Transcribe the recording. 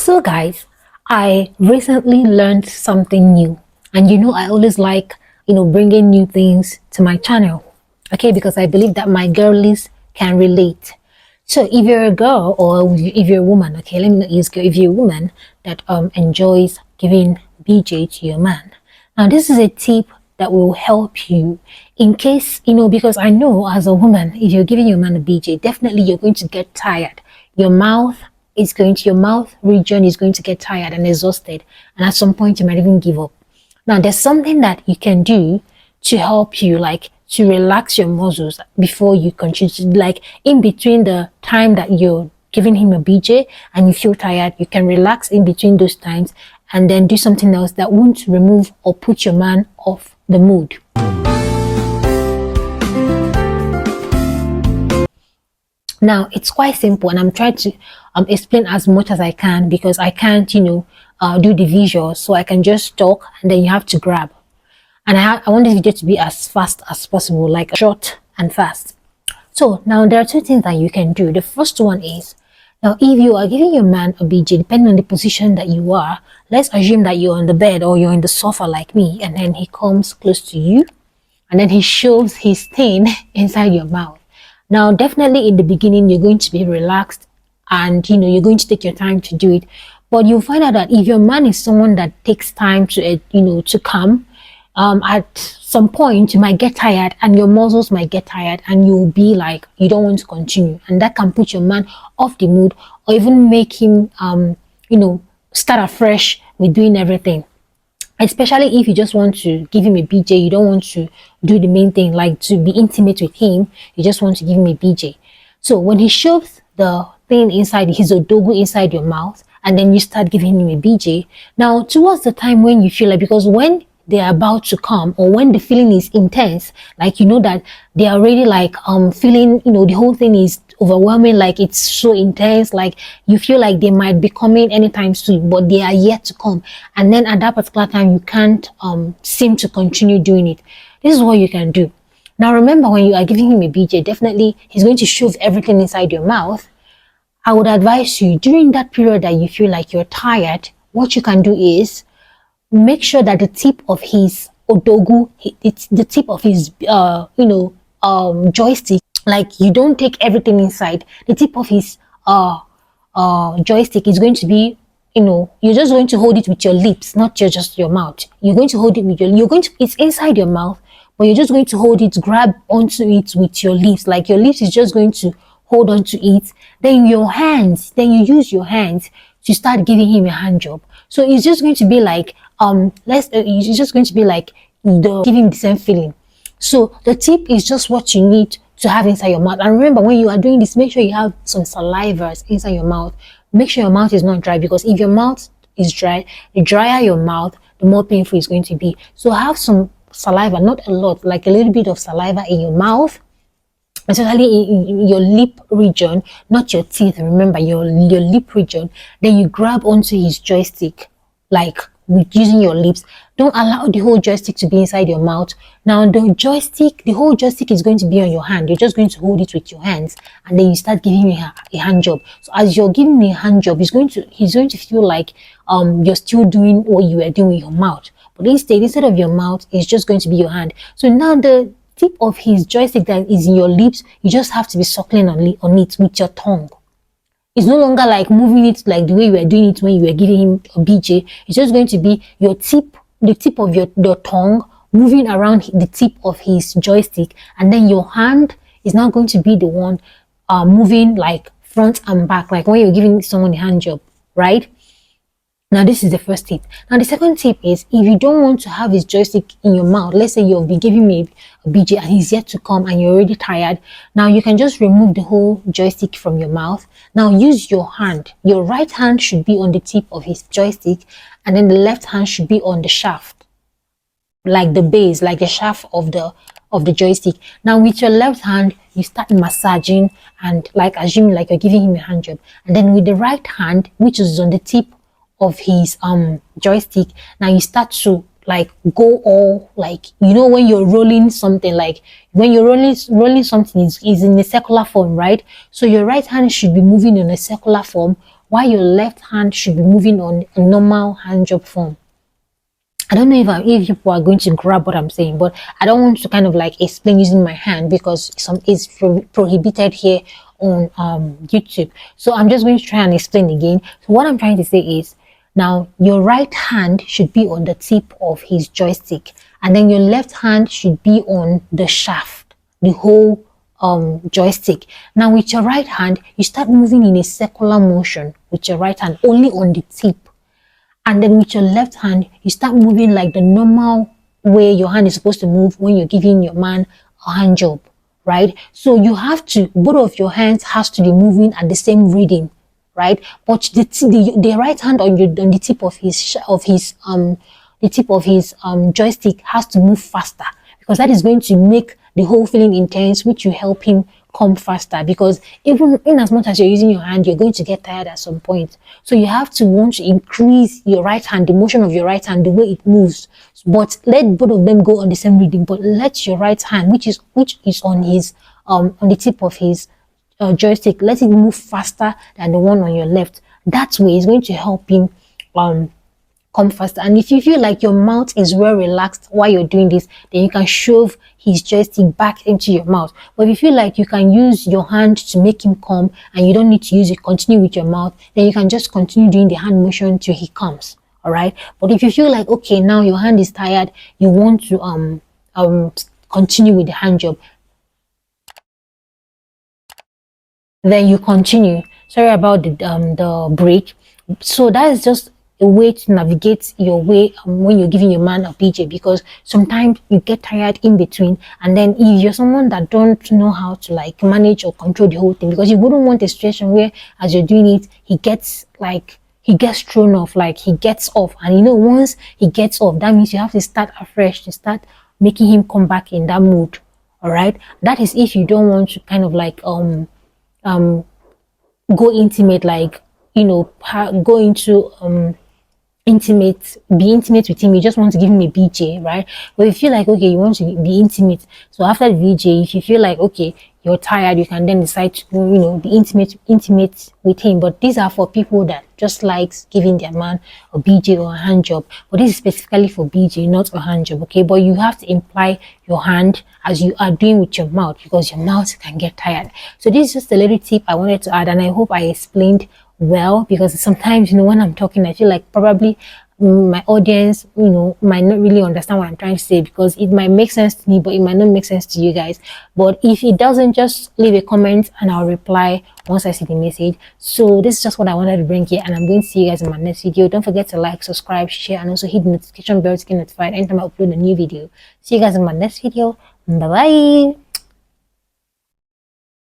So guys, I recently learned something new, and I always like bringing new things to my channel, okay, because I believe that my girlies can relate. So if you're a girl or if you're a woman, okay, let me not use girl, if you're a woman that enjoys giving BJ to your man, now this is a tip that will help you in case because I know as a woman, if you're giving your man a BJ, definitely you're going to get tired. Your mouth region is going to get tired and exhausted, and at some point you might even give up. Now there's something that you can do to help you, like to relax your muscles before you continue, like in between the time that you're giving him a BJ and you feel tired, you can relax in between those times and then do something else that won't remove or put your man off the mood. Now it's quite simple, and I'm trying to explain as much as I can because I can't do the visuals, so I can just talk and then you have to grab. And I want this video to be as fast as possible, like short and fast. So now there are two things that you can do. The first one is, now if you are giving your man a BJ, depending on the position that you are, let's assume that you're on the bed or you're on the sofa like me, and then he comes close to you and then he shoves his thing inside your mouth. Now definitely in the beginning you're going to be relaxed and you're going to take your time to do it, but you'll find out that if your man is someone that takes time to to come, at some point you might get tired and your muscles might get tired and you'll be like you don't want to continue, and that can put your man off the mood or even make him start afresh with doing everything. Especially if you just want to give him a BJ, you don't want to do the main thing, like to be intimate with him, you just want to give him a BJ. So when he shoves the thing inside, his odogu inside your mouth, and then you start giving him a BJ, now towards the time when you feel like, because when they're about to come or when the feeling is intense, like that they are already like feeling the whole thing is overwhelming, like it's so intense, like you feel like they might be coming anytime soon but they are yet to come, and then at that particular time you can't seem to continue doing it. This is what you can do. Now remember, when you are giving him a BJ, definitely he's going to shove everything inside your mouth. I would advise you, during that period that you feel like you're tired, what you can do is make sure that the tip of his odogu, it's the tip of his joystick, like you don't take everything inside. The tip of his joystick is going to be, you're just going to hold it with your lips, not just your mouth. You're going to hold it with it's inside your mouth, but you're just going to hold it, grab onto it with your lips, like your lips is just going to hold on to it. Then you use your hands to start giving him a hand job. So it's just going to be like it's just going to be like giving the same feeling. So the tip is just what you need to have inside your mouth. And remember, when you are doing this, make sure you have some salivas inside your mouth. Make sure your mouth is not dry, because if your mouth is dry, the drier your mouth, the more painful it's going to be. So have some saliva, not a lot, like a little bit of saliva in your mouth, especially in your lip region, not your teeth. Remember, your lip region. Then you grab onto his joystick, like with using your lips. Don't allow the whole joystick to be inside your mouth. Now the whole joystick is going to be on your hand. You're just going to hold it with your hands, and then you start giving him a hand job. So as you're giving me a hand job, he's going to feel like you're still doing what you were doing with your mouth, but instead of your mouth, it's just going to be your hand. So now the tip of his joystick that is in your lips, you just have to be suckling on it with your tongue. It's no longer like moving it like the way you were doing it when you were giving him a BJ. It's just going to be the tip of your tongue moving around the tip of his joystick, and then your hand is now going to be the one moving like front and back, like when you're giving someone a hand job, right? Now this is the first tip. Now the second tip is, if you don't want to have his joystick in your mouth, let's say you'll be giving me a BJ and he's yet to come and you're already tired, now you can just remove the whole joystick from your mouth. Now use your hand. Your right hand should be on the tip of his joystick, and then the left hand should be on the shaft, like the base, like the shaft of the joystick. Now with your left hand, you start massaging and like assuming like you're giving him a hand job, and then with the right hand, which is on the tip of his joystick, now you start to like go all like, when you're rolling something, like when you're rolling something is in a circular form, right? So your right hand should be moving in a circular form, while your left hand should be moving on a normal hand job form. I don't know if people are going to grab what I'm saying, but I don't want to kind of like explain using my hand because it's prohibited here on YouTube. So I'm just going to try and explain again. So what I'm trying to say is, now your right hand should be on the tip of his joystick, and then your left hand should be on the shaft, the whole joystick. Now with your right hand, you start moving in a circular motion with your right hand only on the tip. And then with your left hand, you start moving like the normal way your hand is supposed to move when you're giving your man a hand job, right? So you have to, both of your hands has to be moving at the same rhythm, right? But the right hand on the tip of his joystick has to move faster, because that is going to make the whole feeling intense, which will help him come faster. Because even in as much as you're using your hand, you're going to get tired at some point. So you have to want to increase your right hand, the motion of your right hand, the way it moves. But let both of them go on the same rhythm. But let your right hand, which is on his on the tip of his joystick, let it move faster than the one on your left. That way is going to help him come faster. And if you feel like your mouth is well relaxed while you're doing this, then you can shove his joystick back into your mouth. But if you feel like you can use your hand to make him come and you don't need to use it, continue with your mouth, then you can just continue doing the hand motion till he comes. All right. But if you feel like, okay, now your hand is tired, you want to continue with the hand job, then you continue. Sorry about the break. So that is just a way to navigate your way when you're giving your man a BJ, because sometimes you get tired in between, and then if you're someone that don't know how to like manage or control the whole thing, because you wouldn't want a situation where as you're doing it he gets thrown off, like he gets off, and you know, once he gets off, that means you have to start afresh to start making him come back in that mood. All right, that is if you don't want to kind of like go intimate, like, you know, go into be intimate with him. You just want to give him a BJ, right? But if you feel like, okay, you want to be intimate, so after the BJ, if you feel like, okay, you're tired, you can then decide to, you know, be intimate with him. But these are for people that just likes giving their man a BJ or a hand job. But this is specifically for BJ, not a hand job, okay? But you have to imply your hand as you are doing with your mouth, because your mouth can get tired. So this is just a little tip I wanted to add, and I hope I explained well, because sometimes, you know, when I'm talking, I feel like probably my audience, you know, might not really understand what I'm trying to say, because it might make sense to me, but it might not make sense to you guys. But if it doesn't, just leave a comment and I'll reply once I see the message. So this is just what I wanted to bring here, and I'm going to see you guys in my next video. Don't forget to like, subscribe, share, and also hit the notification bell to get notified anytime I upload a new video. See you guys in my next video. Bye bye.